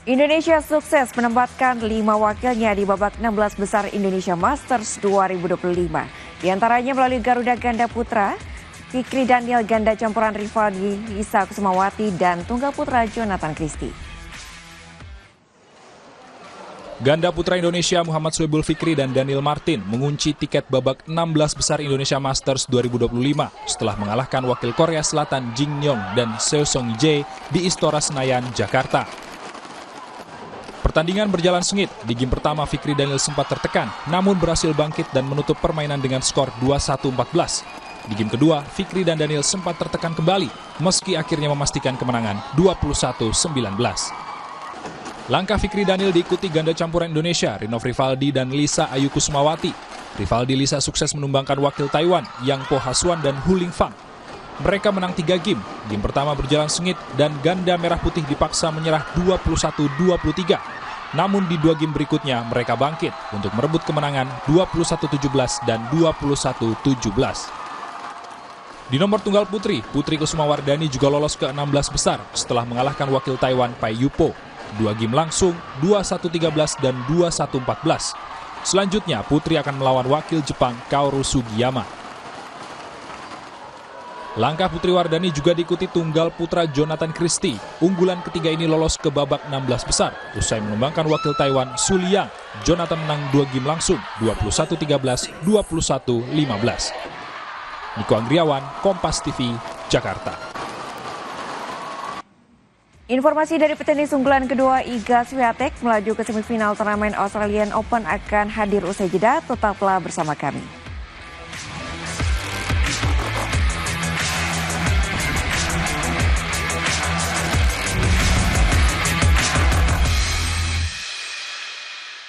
Indonesia sukses menempatkan 5 wakilnya di babak 16 besar Indonesia Masters 2025. Di antaranya melalui Garuda Ganda Putra, Fikri Daniel Ganda campuran Rivaldi Lisa Kusumawati, dan Tunggal Putra Jonathan Christie. Ganda putra Indonesia Muhammad Soebul Fikri dan Daniel Martin mengunci tiket babak 16 besar Indonesia Masters 2025 setelah mengalahkan wakil Korea Selatan Jin Young dan Seo Sung Jae di Istora Senayan, Jakarta. Pertandingan berjalan sengit. Di game pertama Fikri Daniel sempat tertekan, namun berhasil bangkit dan menutup permainan dengan skor 21-14. Di game kedua, Fikri dan Daniel sempat tertekan kembali, meski akhirnya memastikan kemenangan 21-19. Langkah Fikri Daniel diikuti ganda campuran Indonesia, Rinov Rivaldi dan Lisa Ayu Kusumawati. Rivaldi Lisa sukses menumbangkan wakil Taiwan, Yang Po Hasuan dan Hu Lingfang. Mereka menang 3 game. Game pertama berjalan sengit dan ganda merah putih dipaksa menyerah 21-23. Namun di 2 game berikutnya mereka bangkit untuk merebut kemenangan 21-17 dan 21-17. Di nomor tunggal putri, Putri Kusumawardani juga lolos ke 16 besar setelah mengalahkan wakil Taiwan Pai Yupo. 2 game langsung, 21-13 dan 21-14. Selanjutnya, Putri akan melawan wakil Jepang Kaoru Sugiyama. Langkah Putri Wardani juga diikuti tunggal putra Jonathan Christie. Unggulan ketiga ini lolos ke babak 16 besar. Usai menumbangkan wakil Taiwan Su Liang, Jonathan menang 2 game langsung, 21-13, 21-15. Niko Anggriawan, Kompas TV, Jakarta. Informasi dari petenis unggulan kedua Iga Swiatek melaju ke semifinal turnamen Australian Open akan hadir usai jeda. Tetaplah bersama kami.